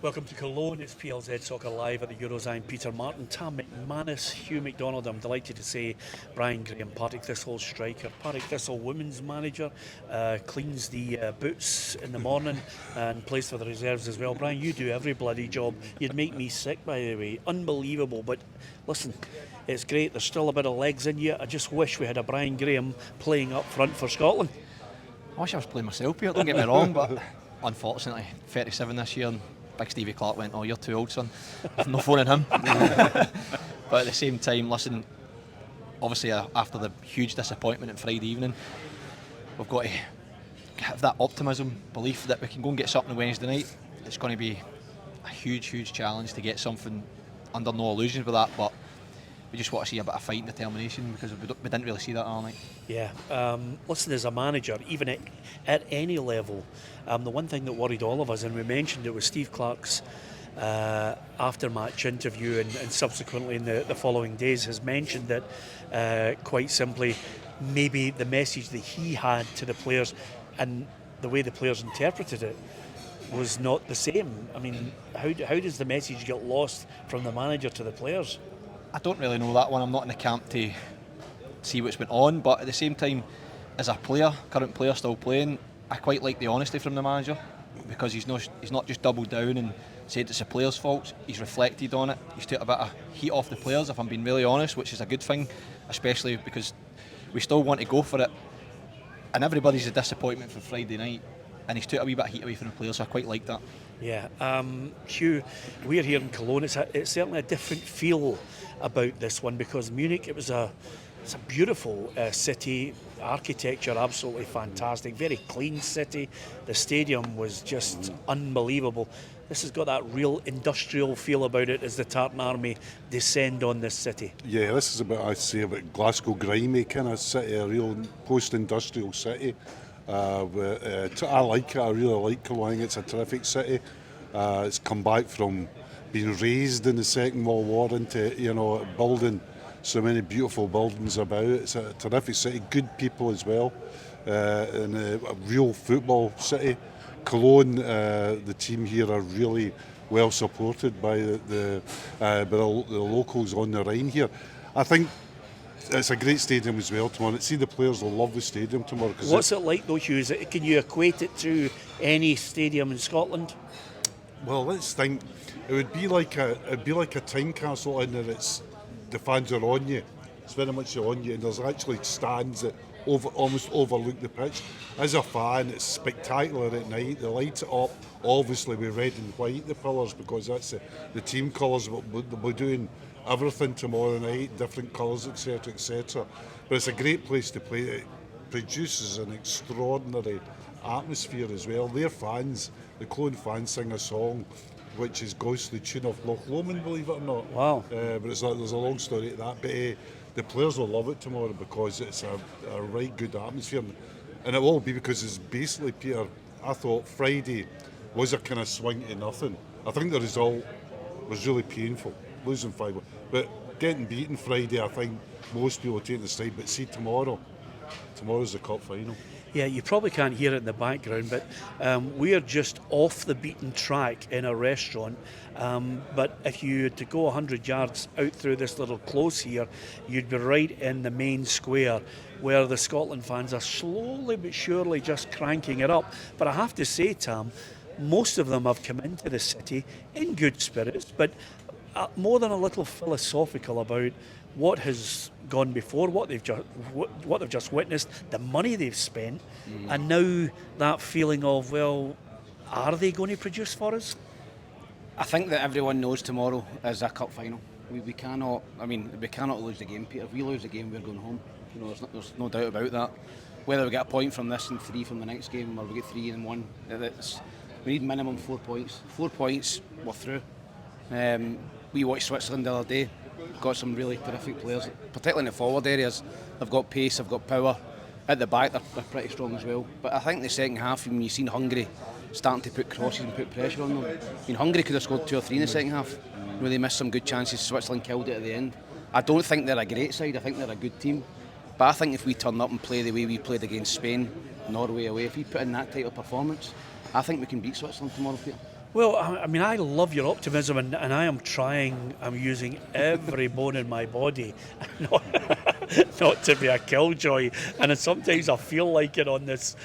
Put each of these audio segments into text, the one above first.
Welcome to Cologne. It's PLZ Soccer Live at the Eurozone. Peter Martin, Tam McManus, Hugh Macdonald. I'm delighted to say Brian Graham, Partick Thistle striker, Partick Thistle women's manager, cleans the boots in the morning and plays for the reserves as well. Brian, you do every bloody job. You'd make me sick, by the way. Unbelievable. But listen, it's great. There's still a bit of legs in you. I just wish we had a Brian Graham playing up front for Scotland. I wish I was playing myself, Peter, don't get me wrong, but unfortunately, 37 this year, and big Stevie Clarke went, "Oh, you're too old, son." I'm not phoning him. But at the same time, listen, obviously after the huge disappointment on Friday evening, we've got to have that optimism, belief that we can go and get something on Wednesday night. It's going to be a huge, huge challenge to get something, under no illusions with that, but we just want to see a bit of fight and determination, because we didn't really see that all night. Yeah, listen, as a manager, even at any level, the one thing that worried all of us, and we mentioned it, was Steve Clarke's after-match interview, and subsequently in the following days has mentioned that, quite simply, maybe the message that he had to the players and the way the players interpreted it was not the same. I mean, how does the message get lost from the manager to the players? I don't really know that one. I'm not in the camp to see what's went on, but at the same time, as a player, current player still playing, I quite like the honesty from the manager, because he's not just doubled down and said it's the players' fault. He's reflected on it. He's took a bit of heat off the players, if I'm being really honest, which is a good thing, especially because we still want to go for it. And everybody's a disappointment for Friday night, and he's took a wee bit of heat away from the players, so I quite like that. Yeah, Hugh, we're here in Cologne. It's certainly a different feel about this one, because Munich, it's a beautiful city, architecture absolutely fantastic, very clean city. The stadium was just unbelievable. This has got that real industrial feel about it as the Tartan army descend on this city. Yeah, this is about Glasgow grimy kind of city, a real post-industrial city. I like it. I really like Cologne. I think it's a terrific city. It's come back from being raised in the Second World War into, building so many beautiful buildings about. It's a terrific city, good people as well, and a real football city. Cologne, the team here are really well supported by the locals on the Rhine here. I think it's a great stadium as well tomorrow. See, the players will love the stadium tomorrow. What's it like though, Hugh? Can you equate it to any stadium in Scotland? Well, let's think. It would be like a time capsule in there. The fans are on you. It's very much on you, and there's actually stands that almost overlook the pitch. As a fan, it's spectacular at night. They light it up, obviously with red and white, the colours, because that's the team colours. They'll be doing everything tomorrow night, different colours, etc., etc. But it's a great place to play. It produces an extraordinary atmosphere as well. Their fans, the Cologne fans, sing a song which is Ghostly Tune of Loch Lomond, believe it or not. Wow. But there's a long story to that. But the players will love it tomorrow, because it's a right good atmosphere. And it will be, because it's basically, Peter, I thought Friday was a kind of swing to nothing. I think the result was really painful, losing 5-1. But getting beaten Friday, I think most people take the stride. But see, tomorrow's the cup final. Yeah, you probably can't hear it in the background, but we're just off the beaten track in a restaurant. But if you had to go 100 yards out through this little close here, you'd be right in the main square, where the Scotland fans are slowly but surely just cranking it up. But I have to say, Tam, most of them have come into the city in good spirits, but more than a little philosophical about what has gone before, what they've just witnessed, the money they've spent, and now that feeling of, well, are they going to produce for us? I think that everyone knows tomorrow is a cup final. We cannot lose the game, Peter. If we lose the game, we're going home. There's no doubt about that. Whether we get a point from this and 3 from the next game, or we get 3 and 1, we need minimum 4 points. 4 points, we're through. We watched Switzerland the other day. Got some really terrific players, particularly in the forward areas. They've got pace, they've got power. At the back, they're pretty strong as well. But I think the second half, when you've seen Hungary starting to put crosses and put pressure on them, Hungary could have scored 2 or 3 in the second half. They missed some good chances. Switzerland killed it at the end. I don't think they're a great side. I think they're a good team. But I think if we turn up and play the way we played against Spain, Norway away, if we put in that type of performance, I think we can beat Switzerland tomorrow, Peter. Well, I mean, I love your optimism, and I'm using every bone in my body not, not to be a killjoy. And sometimes I feel like it on this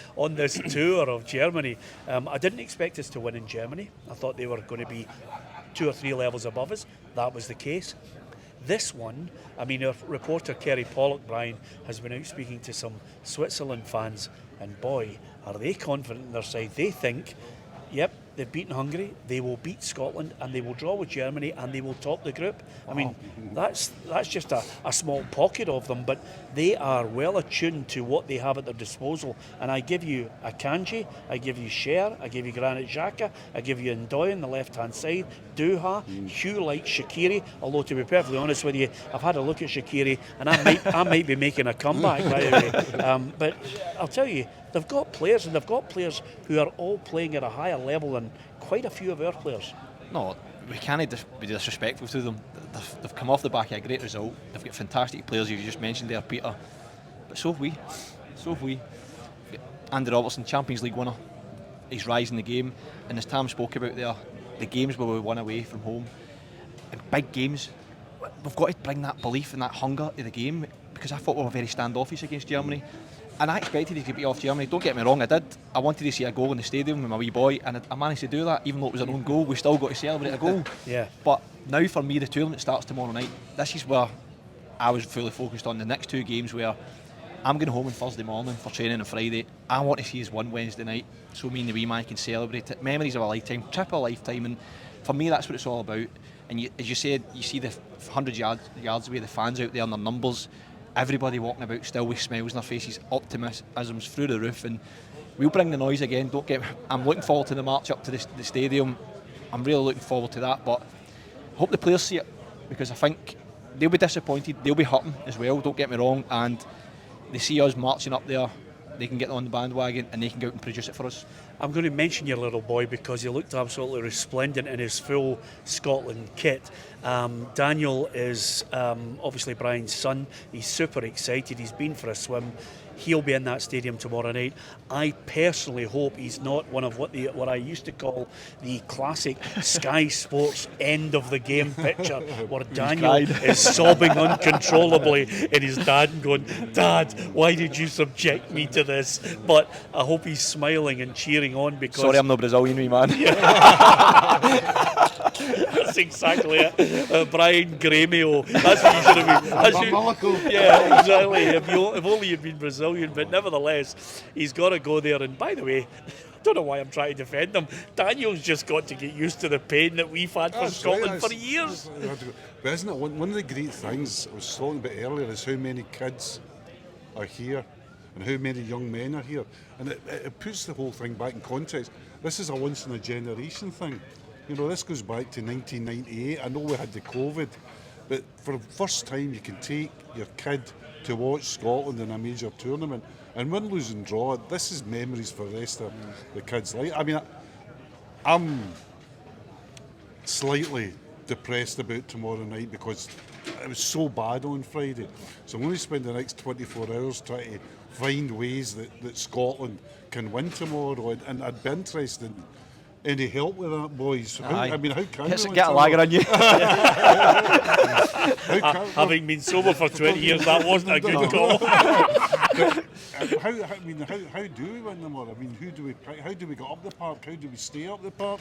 tour of Germany. I didn't expect us to win in Germany. I thought they were going to be 2 or 3 levels above us. That was the case. This one, I mean, our reporter Kerry Pollock, Brian, has been out speaking to some Switzerland fans, and boy, are they confident in their side. They think, yep, they've beaten Hungary, they will beat Scotland, and they will draw with Germany, and they will top the group. I mean, that's just a small pocket of them, but they are well attuned to what they have at their disposal. And I give you Akanji, I give you Cher, I give you Granit Xhaka, I give you Ndoye on the left-hand side, Duha, Hugh likes Shaqiri, although to be perfectly honest with you, I've had a look at Shaqiri, and I might be making a comeback, by the way. But I'll tell you, they've got players, and they've got players who are all playing at a higher level than quite a few of our players. No, we can't be disrespectful to them. They've come off the back of a great result. They've got fantastic players, you just mentioned there, Peter. But so have we. Andy Robertson, Champions League winner. He's rising the game. And as Tam spoke about there, the games where we won away from home, and big games, we've got to bring that belief and that hunger to the game, because I thought we were very standoffish against Germany. And I expected to beat off Germany. Don't get me wrong, I did. I wanted to see a goal in the stadium with my wee boy, and I managed to do that. Even though it was an own goal, we still got to celebrate a goal. Yeah. But now for me, the tournament starts tomorrow night. This is where I was fully focused on the next 2 games, where I'm going home on Thursday morning for training on Friday. I want to see us win Wednesday night, so me and the wee man can celebrate it. Memories of a lifetime, trip of a lifetime, and for me that's what it's all about. And as you said, you see the 100 yards away, the fans out there and their numbers, everybody walking about still with smiles on their faces, optimism's through the roof, and we'll bring the noise again. I'm looking forward to the march up to the stadium. I'm really looking forward to that, but I hope the players see it, because I think they'll be disappointed, they'll be hurting as well, don't get me wrong, and they see us marching up there, they can get on the bandwagon and they can go out and produce it for us. I'm going to mention your little boy because he looked absolutely resplendent in his full Scotland kit. Daniel is obviously Brian's son. He's super excited. He's been for a swim. He'll be in that stadium tomorrow night. I personally hope he's not one of what I used to call the classic Sky Sports end of the game picture, where Daniel is sobbing uncontrollably and his dad going, "Dad, why did you subject me to this?" But I hope he's smiling and cheering on because... Sorry, I'm not Brazilian, wee man. That's exactly it. Brian Gremio. That's what you should have been. Yeah, exactly. If only you'd been Brazilian, but nevertheless, he's got to go there. And by the way, I don't know why I'm trying to defend him. Daniel's just got to get used to the pain that we've had from Scotland for years. But isn't it one of the great things I was talking about earlier is how many kids are here and how many young men are here, and it puts the whole thing back in context. This is a once in a generation thing. You know, this goes back to 1998. I know we had the COVID, but for the first time you can take your kid to watch Scotland in a major tournament, and win, lose and draw, this is memories for the rest of the kids' life. I mean, I'm slightly depressed about tomorrow night because it was so bad on Friday. So I'm going to spend the next 24 hours trying to find ways that Scotland can win tomorrow, and I'd be interested. Any help with that, boys? How can you? Get a lager on you. Having been sober for 20 years, that wasn't a good call. How do we win them all? I mean, who do we pick? How do we get up the park? How do we stay up the park?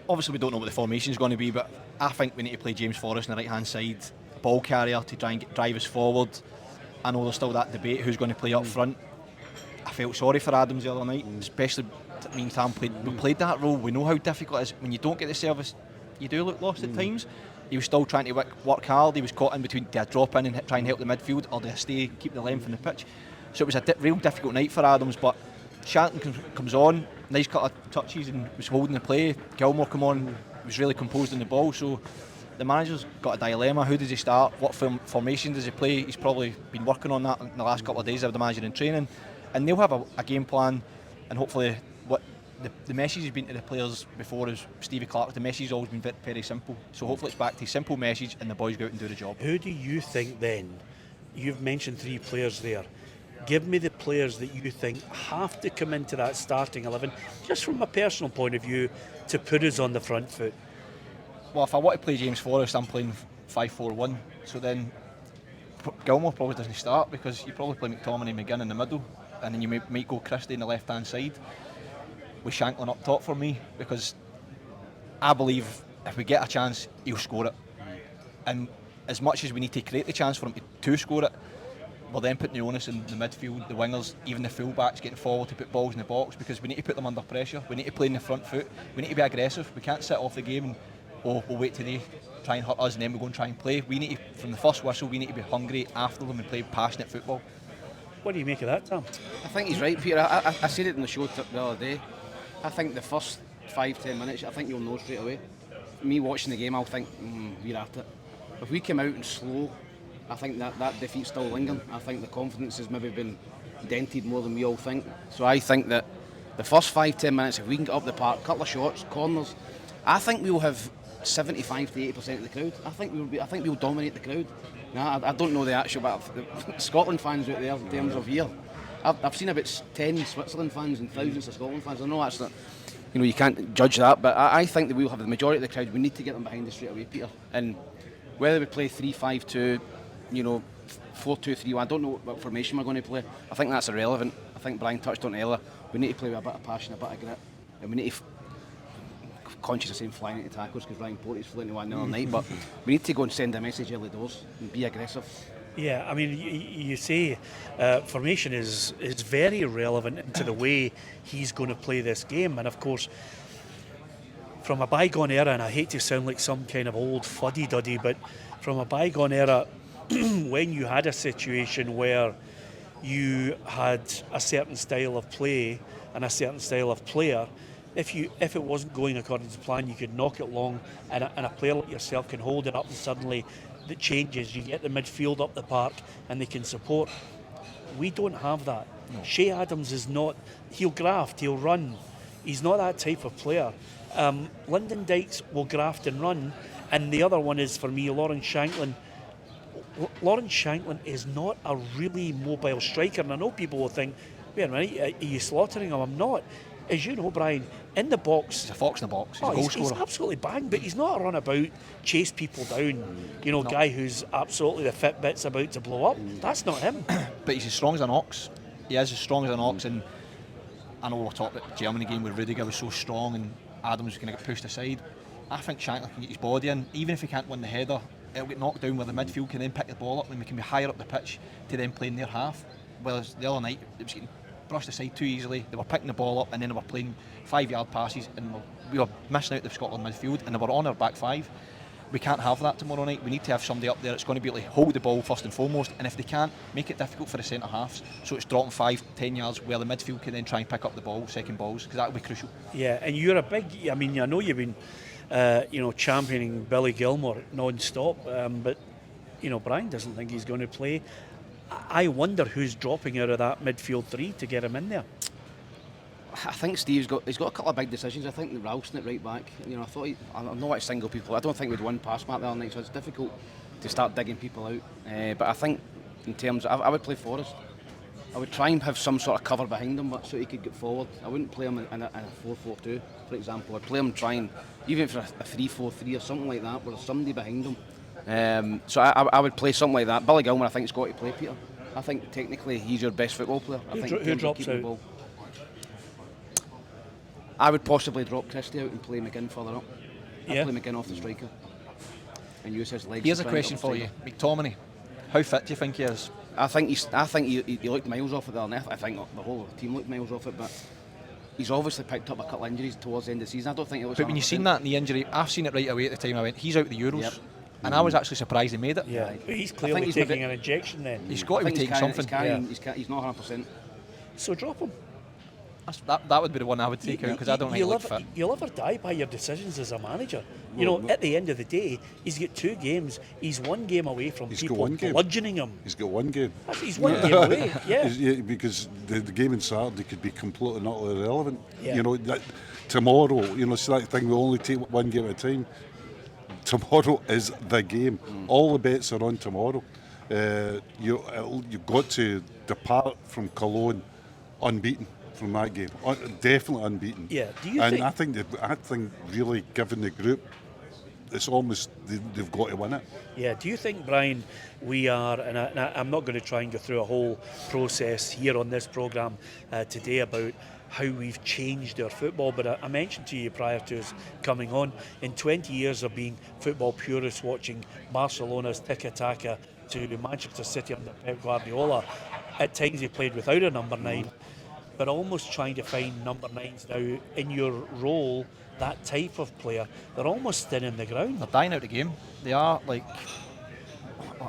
Obviously, we don't know what the formation is going to be, but I think we need to play James Forrest on the right-hand side, ball carrier to try and drive us forward. I know there's still that debate who's going to play up front. I felt sorry for Adams the other night, especially. I mean, Tam played that role. We know how difficult it is when you don't get the service. You do look lost at times. He was still trying to work hard. He was caught in between, do I drop in and try and help the midfield, or do I stay, keep the length on the pitch? So it was a real difficult night for Adams. But Shanton comes on, nice couple of touches and was holding the play. Gilmore come on, was really composed on the ball. So the manager's got a dilemma. Who does he start? What formation does he play? He's probably been working on that in the last couple of days, I would imagine, in training. And they'll have a game plan, and hopefully what the message has been to the players before is Stevie Clarke. The message has always been very simple. So hopefully it's back to a simple message and the boys go out and do the job. Who do you think then? You've mentioned 3 players there. give me the players that you think have to come into that starting 11, just from a personal point of view, to put us on the front foot. Well, if I want to play James Forrest, I'm playing 5-4-1. So then Gilmore probably doesn't start, because you probably play McTominay and McGinn in the middle, and then you might go Christie on the left-hand side with Shanklin up top for me, because I believe if we get a chance, he'll score it. And as much as we need to create the chance for him to score it, we're then putting the onus in the midfield, the wingers, even the full-backs getting forward to put balls in the box, because we need to put them under pressure. We need to play in the front foot. We need to be aggressive. We can't sit off the game and, we'll wait till they try and hurt us and then we'll go and try and play. We need to, from the first whistle, we need to be hungry after them and play passionate football. What do you make of that, Tom? I think he's right, Peter. I said it in the show the other day. I think the first 5-10 minutes, I think you'll know straight away. Me watching the game, I'll think, we're at it. If we come out and slow, I think that defeat's still lingering. I think the confidence has maybe been dented more than we all think. So I think that the first 5-10 minutes, if we can get up the park, couple of shots, corners, I think we'll have 75 to 80% of the crowd. I think we'll dominate the crowd. Now, I don't know the actual, but Scotland fans out there in terms of here. I've seen about 10 Switzerland fans and thousands of Scotland fans. I know that's not, you can't judge that, but I think that we'll have the majority of the crowd. We need to get them behind us straight away, Peter. And whether we play 3-5-2, 4-2-3-1, I don't know what formation we're going to play. I think that's irrelevant. I think Brian touched on it earlier. We need to play with a bit of passion, a bit of grit, and we need to conscious of saying flying into tackles, because Ryan Porteous flew into one the other night, but we need to go and send a message early doors and be aggressive. Yeah, I mean, you say formation is very relevant to the way he's going to play this game, and of course, from a bygone era, and I hate to sound like some kind of old fuddy-duddy, but from a bygone era, when you had a situation where you had a certain style of play and a certain style of player, if it wasn't going according to plan, you could knock it long, and a player like yourself can hold it up, and suddenly it changes. You get the midfield up the park, and they can support. We don't have that. No. Shea Adams is not. He'll graft, he'll run. He's not that type of player. Lyndon Dykes will graft and run, and the other one is, for me, Lawrence Shanklin. Lawrence Shanklin is not a really mobile striker, and I know people will think, wait a minute, are you slaughtering him? I'm not. As you know, Brian, in the box... He's a fox in the box. He's a goal scorer. He's absolutely bang, but he's not a runabout, chase people down, guy who's absolutely the Fitbit's about to blow up. That's not him. But he's as strong as an ox. He is as strong as an ox, and I know we're talking about the Germany game where Rudiger was so strong and Adams was going to get pushed aside. I think Shankland can get his body in. Even if he can't win the header, it'll get knocked down where the midfield can then pick the ball up, and we can be higher up the pitch to then play in their half. Whereas the other night, it was getting brushed aside too easily. They were picking the ball up and then they were playing 5-yard passes, and we were missing out the Scotland midfield, and they were on our back five. We can't have that tomorrow night. We need to have somebody up there that's going to be able to hold the ball first and foremost, and if they can't, make it difficult for the centre halves, so it's dropping 5-10 yards where the midfield can then try and pick up the ball, second balls, because that will be crucial. Yeah, and you're a big, I know you've been championing Billy Gilmore non-stop, but Brian doesn't think he's going to play. I wonder who's dropping out of that midfield three to get him in there. I think he's got a couple of big decisions. I think Ralston at right back. I know what single people. I don't think we'd won pass mark the other night, so it's difficult to start digging people out. But I think in terms, I would play Forrest. I would try and have some sort of cover behind him, so he could get forward. I wouldn't play him in a 4-4-2, for example. I'd play him trying, even for a 3-4-3 or something like that, where there's somebody behind him. So I would play something like that. Billy Gilmore, I think, has got to play, Peter. I think technically he's your best football player. Who drops out? Ball. I would possibly drop Christie out and play McGinn further up. I'd play McGinn off the striker and use his legs. Here's a question for you, McTominay. How fit do you think he is? I think he looked miles off it there. I think the whole team looked miles off it, but he's obviously picked up a couple of injuries towards the end of the season. I don't think it was. But when you've seen that in the injury, I've seen it right away at the time I went, he's out the Euros. Yep. And I was actually surprised he made it. Yeah, he's clearly taking an injection then. He's got to be taking something. He's not 100%. So drop him. That would be the one I would take out, because I don't think he looks fit. You'll never die by your decisions as a manager. At the end of the day, he's got 2 games. He's 1 game away from people bludgeoning him. He's got 1 game. He's 1 game away, because the game on Saturday could be completely not irrelevant. Yeah. Tomorrow, it's that thing, we only take 1 game at a time. Tomorrow is the game. All the bets are on tomorrow. You've got to depart from Cologne unbeaten from that game. Definitely unbeaten. Yeah. Do you And think? I think really, given the group, it's almost they've got to win it. Yeah, do you think, Brian, we are, and I'm not going to try and go through a whole process here on this programme today about how we've changed our football, but I mentioned to you prior to us coming on, in 20 years of being football purists watching Barcelona's tiki-taka to Manchester City under Pep Guardiola, at times he played without a number 9, but almost trying to find number 9s now in your role, that type of player, they're almost thin in the ground. They're dying out the game. They are, like,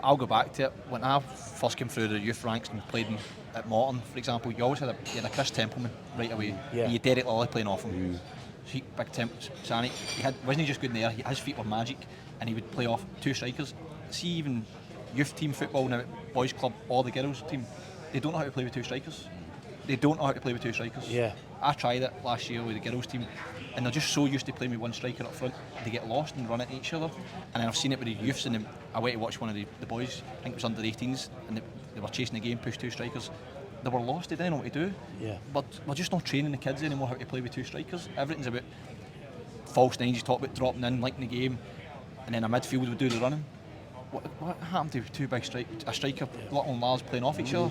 I'll go back to it. When I first came through the youth ranks and played at Morton, for example, you always had a Chris Templeman right away. Yeah. You had Derek Lilly playing off him. Big Sani, wasn't he just good in the air? His feet were magic, and he would play off 2 strikers. See, even youth team football now at boys club or the girls team, they don't know how to play with 2 strikers. They don't know how to play with 2 strikers. Yeah. I tried it last year with the girls team, and they're just so used to playing with 1 striker up front, they get lost and run at each other. And I've seen it with the youths, and I went to watch one of the boys, I think it was under 18s, and they were chasing the game, pushed 2 strikers. They were lost, they didn't know what to do. Yeah. But we're just not training the kids anymore how to play with 2 strikers. Everything's about false nines, you talk about dropping in, liking the game, and then a midfield would do the running. What happened to 2 big a striker, Little and Lars playing off each other?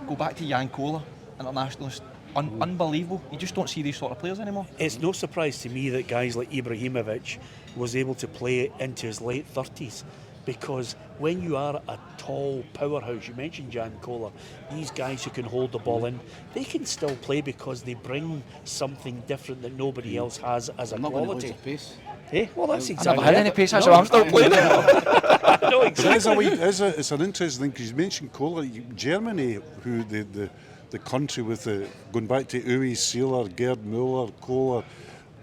Go back to Jan Kola, internationalist. Unbelievable. You just don't see these sort of players anymore. It's no surprise to me that guys like Ibrahimovic was able to play into his late 30s, because when you are a tall powerhouse, you mentioned Jan Kola, these guys who can hold the ball in, they can still play because they bring something different that nobody else has as a I'm not going to quality. lose the pace. Eh? Well, that's I exactly never had it. any pace, that's why I'm still playing. No, But exactly. it's an interesting thing, because you mentioned Kohler. Germany, who the country with going back to Uwe Seeler, Gerd Muller, Kohler,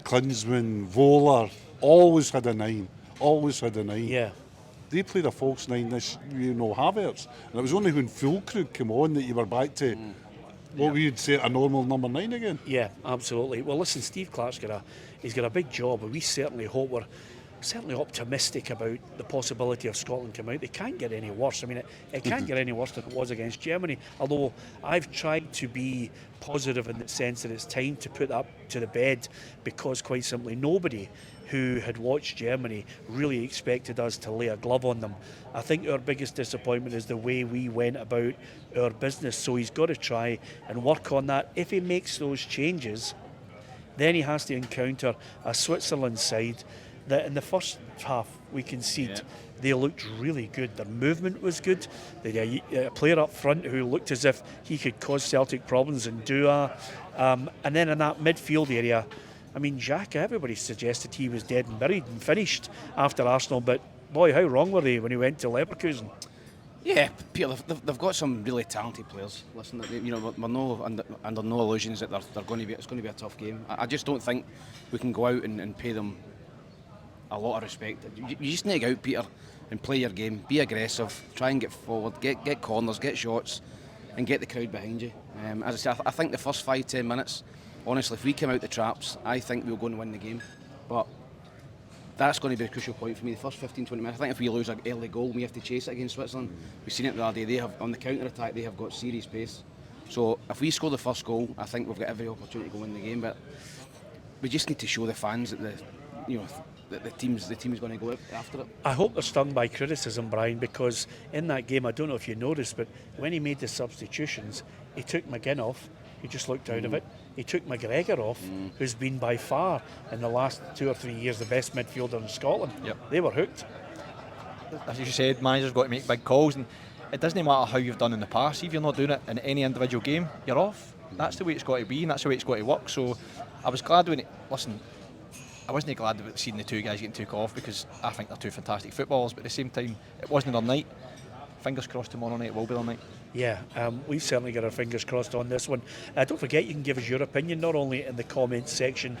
Klinsmann, Voller, always had a 9. Always had a 9. Yeah. They played a false 9 this, Havertz. And it was only when Füllkrug came on that you were back to what we would say a normal number 9 again. Yeah, absolutely. Well, listen, Steve Clarke's he's got a big job, and we certainly hope we're certainly optimistic about the possibility of Scotland coming out. They can't get any worse. I mean, it can't get any worse than it was against Germany, although I've tried to be positive in the sense that it's time to put that to the bed, because quite simply nobody who had watched Germany really expected us to lay a glove on them. I think our biggest disappointment is the way we went about our business, so he's got to try and work on that. If he makes those changes, then he has to encounter a Switzerland side that in the first half we concede. They looked really good. Their movement was good. They had a player up front who looked as if he could cause Celtic problems in Dua. And then in that midfield area, I mean, Xhaka, everybody suggested he was dead and buried and finished after Arsenal, but boy, how wrong were they when he went to Leverkusen? Yeah, Peter, they've got some really talented players. Listen, we're under no illusions that they're going to be. It's going to be a tough game. I just don't think we can go out and pay them a lot of respect. You just need to go out, Peter, and play your game. Be aggressive. Try and get forward. Get corners. Get shots, and get the crowd behind you. As I say, I think the first 5-10 minutes, honestly, if we come out the traps, I think we'll go and win the game. But that's going to be a crucial point for me. The first 15-20 minutes, I think if we lose an early goal, we have to chase it against Switzerland. We've seen it the other day. They have, on the counter-attack, they have got serious pace. So if we score the first goal, I think we've got every opportunity to go win the game. But we just need to show the fans that the team's going to go after it. I hope they're stung by criticism, Brian, because in that game, I don't know if you noticed, but when he made the substitutions, he took McGinn off. He just looked out of it. He took McGregor off, who's been by far in the last 2 or 3 years the best midfielder in Scotland. Yep. They were hooked. As you said, managers got to make big calls, and it doesn't matter how you've done in the past. If you're not doing it in any individual game, you're off. That's the way it's got to be, and that's the way it's got to work. So I was glad when I wasn't glad about seeing the 2 guys getting took off, because I think they're 2 fantastic footballers, but at the same time, it wasn't their night. Fingers crossed tomorrow night it will be their night. Yeah, we've certainly got our fingers crossed on this one. Don't forget, you can give us your opinion, not only in the comments section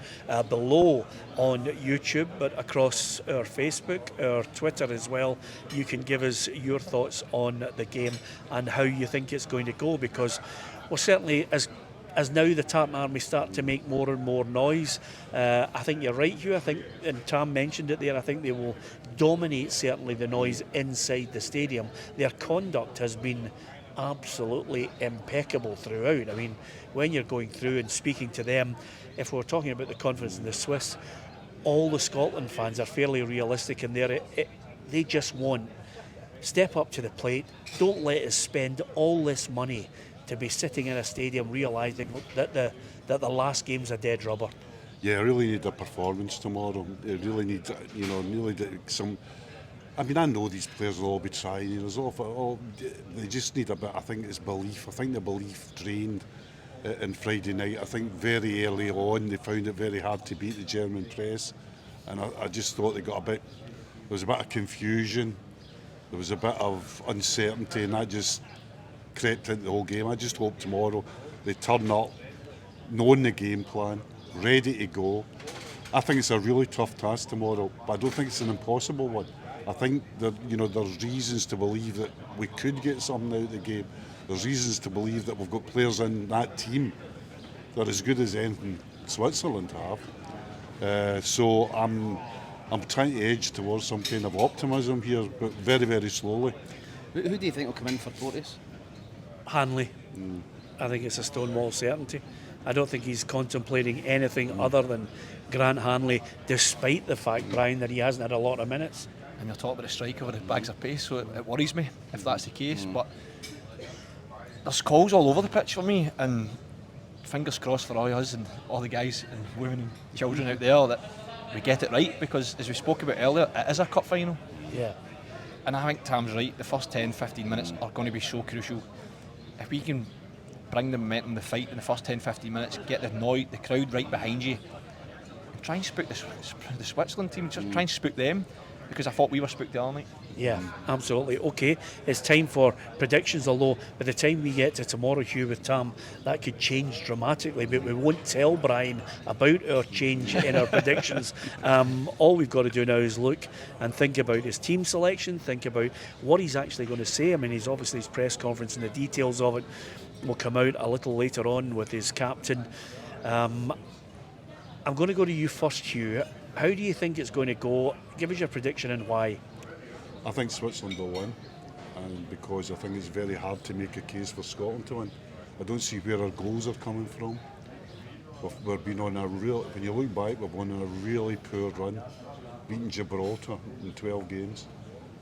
below on YouTube, but across our Facebook, our Twitter as well. You can give us your thoughts on the game and how you think it's going to go, because, well, certainly as as now the Tartan Army start to make more and more noise, I think you're right, Hugh. I think, and Tam mentioned it there, I think they will dominate certainly the noise inside the stadium. Their conduct has been absolutely impeccable throughout. I mean, when you're going through and speaking to them, if we're talking about the confidence in the Swiss, all the Scotland fans are fairly realistic in there. They just want step up to the plate. Don't let us spend all this money to be sitting in a stadium realising that the last game's a dead rubber. Yeah, I really need a performance tomorrow. They really need, some. I mean, I know these players will all be trying. They just need a bit. I think it's belief. I think the belief drained in Friday night. I think very early on they found it very hard to beat the German press, and I just thought they got a bit. There was a bit of confusion. There was a bit of uncertainty, and that just crept into the whole game. I just hope tomorrow they turn up, knowing the game plan, ready to go. I think it's a really tough task tomorrow, but I don't think it's an impossible one. I think that there's reasons to believe that we could get something out of the game. There's reasons to believe that we've got players in that team that are as good as anything Switzerland have. So I'm trying to edge towards some kind of optimism here, but very, very slowly. Who do you think will come in for Porteous? Hanley. I think it's a stonewall certainty. I don't think he's contemplating anything other than Grant Hanley, despite the fact, Brian, that he hasn't had a lot of minutes. And you're talking about a striker with bags of pace, so it worries me if that's the case. But there's calls all over the pitch for me, and fingers crossed for all us and all the guys and women and children out there that we get it right, because as we spoke about earlier, it is a cup final. Yeah. And I think Tam's right, the first 10-15 minutes are going to be so crucial. If we can bring the momentum, the fight in the first 10-15 minutes, get the crowd right behind you, and try and spook the Switzerland team, just try and spook them, because I thought we were spooked the other night. Yeah, absolutely. Okay, it's time for predictions, although by the time we get to tomorrow, Hugh, with Tam, that could change dramatically, but we won't tell Brian about our change in our predictions. All we've got to do now is look and think about his team selection, think about what he's actually going to say. I mean, he's obviously his press conference and the details of it will come out a little later on with his captain. I'm going to go to you first, Hugh. How do you think it's going to go? Give us your prediction and why. I think Switzerland will win, and because I think it's very hard to make a case for Scotland to win. I don't see where our goals are coming from. We've been on when you look back, we've been on a really poor run, beating Gibraltar in 12 games.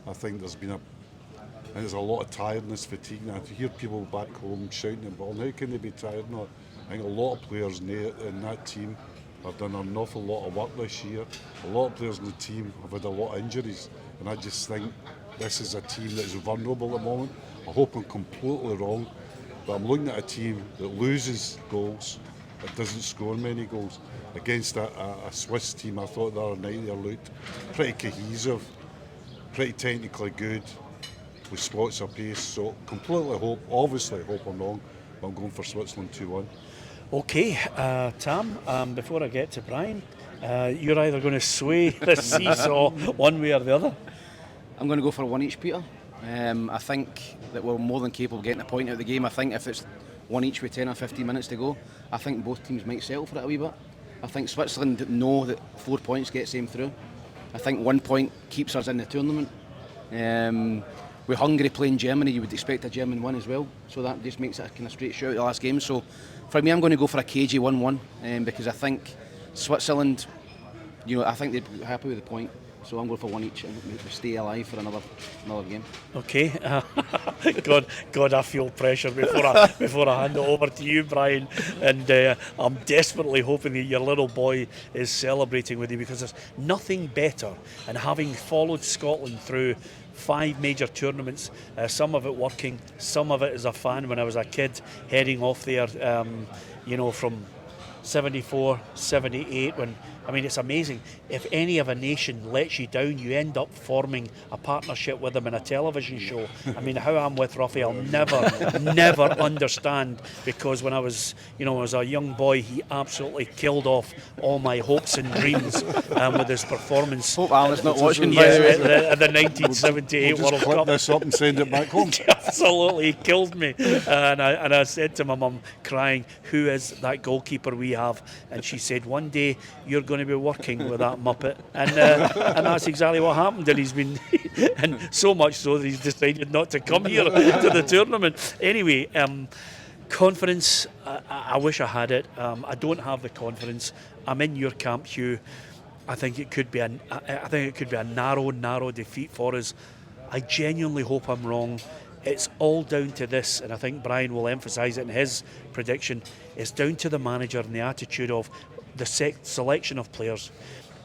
I think there's a lot of tiredness, fatigue. Now, to hear people back home shouting the ball, how can they be tired? No, I think a lot of players in that team have done an awful lot of work this year. A lot of players in the team have had a lot of injuries, and I just think this is a team that is vulnerable at the moment. I hope I'm completely wrong, but I'm looking at a team that loses goals, that doesn't score many goals. Against a Swiss team, I thought the other night they looked pretty cohesive, pretty technically good, with spots of pace. So obviously hope I'm wrong, but I'm going for Switzerland 2-1. Okay, Tam, before I get to Brian, you're either going to sway the seesaw one way or the other. I'm going to go for 1 each, Peter. I think that we're more than capable of getting a point out of the game. I think if it's 1 each with 10 or 15 minutes to go, I think both teams might settle for it a wee bit. I think Switzerland know that 4 points gets them through. I think 1 point keeps us in the tournament. With Hungary playing Germany, you would expect a German win as well. So that just makes it a kind of straight shout at the last game. So for me, I'm going to go for a cagey 1-1 because I think Switzerland, I think they'd be happy with the point. So I'm going for 1 each and we stay alive for another game. Okay. God, I feel pressure before I hand it over to you, Brian. And I'm desperately hoping that your little boy is celebrating with you, because there's nothing better. And having followed Scotland through 5 major tournaments, some of it working, some of it as a fan when I was a kid, heading off there, from 74, 78, when I mean, it's amazing. If any of a nation lets you down, you end up forming a partnership with them in a television show. I mean, how I'm with Ruffy, I'll never understand, because when I was, as a young boy, he absolutely killed off all my hopes and dreams with his performance. Hope Alan's not watching. Yes, at the 1978 We'll just World clip Cup. this up and send it back home. Absolutely, he killed me. And I said to my mum, crying, who is that goalkeeper we have? And she said, one day you're going to be working with that muppet. And that's exactly what happened. And he's been, and so much so that he's decided not to come here to the tournament. Anyway, confidence, I wish I had it. I don't have the confidence. I'm in your camp, Hugh. I think it could be a narrow defeat for us. I genuinely hope I'm wrong. It's all down to this, and I think Brian will emphasise it in his prediction. It's down to the manager and the attitude of the selection of players.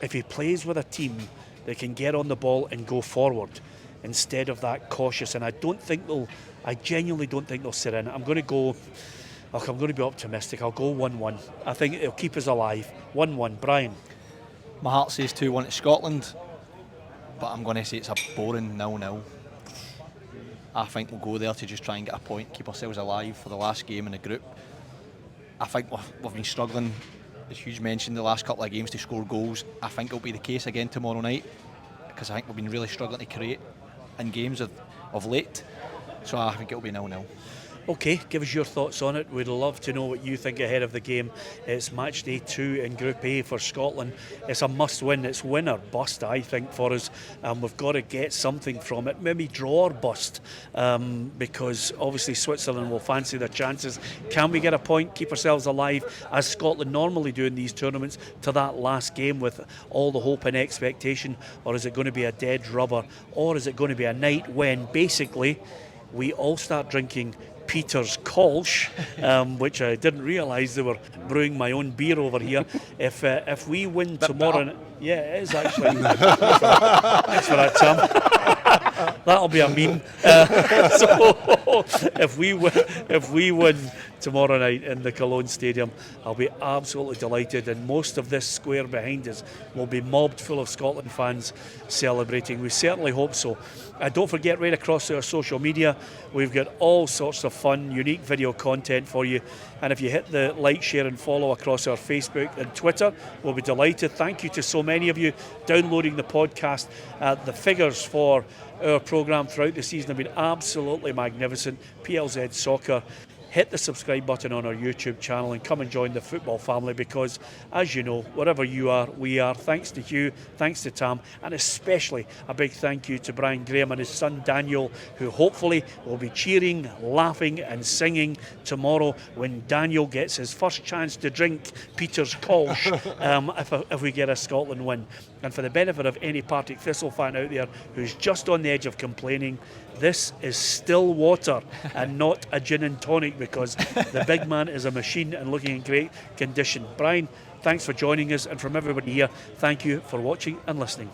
If he plays with a team that can get on the ball and go forward instead of that cautious, and I genuinely don't think they'll sit in. I'm going to be optimistic. I'll go 1-1. I think it'll keep us alive. 1-1. Brian? My heart says 2-1 to Scotland, but I'm going to say it's a boring 0-0. I think we'll go there to just try and get a point, keep ourselves alive for the last game in the group. I think we've been struggling, as Hugh mentioned, the last couple of games to score goals. I think it'll be the case again tomorrow night, because I think we've been really struggling to create in games of late. So I think it'll be 0-0. Okay, give us your thoughts on it. We'd love to know what you think ahead of the game. It's match day 2 in Group A for Scotland. It's a must win. It's win or bust, I think, for us. We've got to get something from it. Maybe draw or bust, because obviously Switzerland will fancy their chances. Can we get a point, keep ourselves alive, as Scotland normally do in these tournaments, to that last game with all the hope and expectation? Or is it going to be a dead rubber? Or is it going to be a night when basically we all start drinking Peter's Kolsch, which I didn't realise they were brewing my own beer over here. If we win tomorrow, yeah, it is actually. Thanks for that, Sam. That'll be a meme. So if we win tomorrow night in the Cologne Stadium, I'll be absolutely delighted, and most of this square behind us will be mobbed full of Scotland fans celebrating. We certainly hope so. Don't forget, right across our social media, we've got all sorts of fun, unique video content for you. And if you hit the like, share and follow across our Facebook and Twitter, we'll be delighted. Thank you to so many of you downloading the podcast. The figures for our programme throughout the season have been absolutely magnificent. PLZ Soccer. Hit the subscribe button on our YouTube channel and come and join the football family, because, as you know, wherever you are, we are. Thanks to Hugh, thanks to Tam, and especially a big thank you to Brian Graham and his son Daniel, who hopefully will be cheering, laughing and singing tomorrow when Daniel gets his first chance to drink Peter's Kolsch if we get a Scotland win. And for the benefit of any Partick Thistle fan out there who's just on the edge of complaining, this is still water and not a gin and tonic, because the big man is a machine and looking in great condition. Brian, thanks for joining us, and from everybody here, thank you for watching and listening.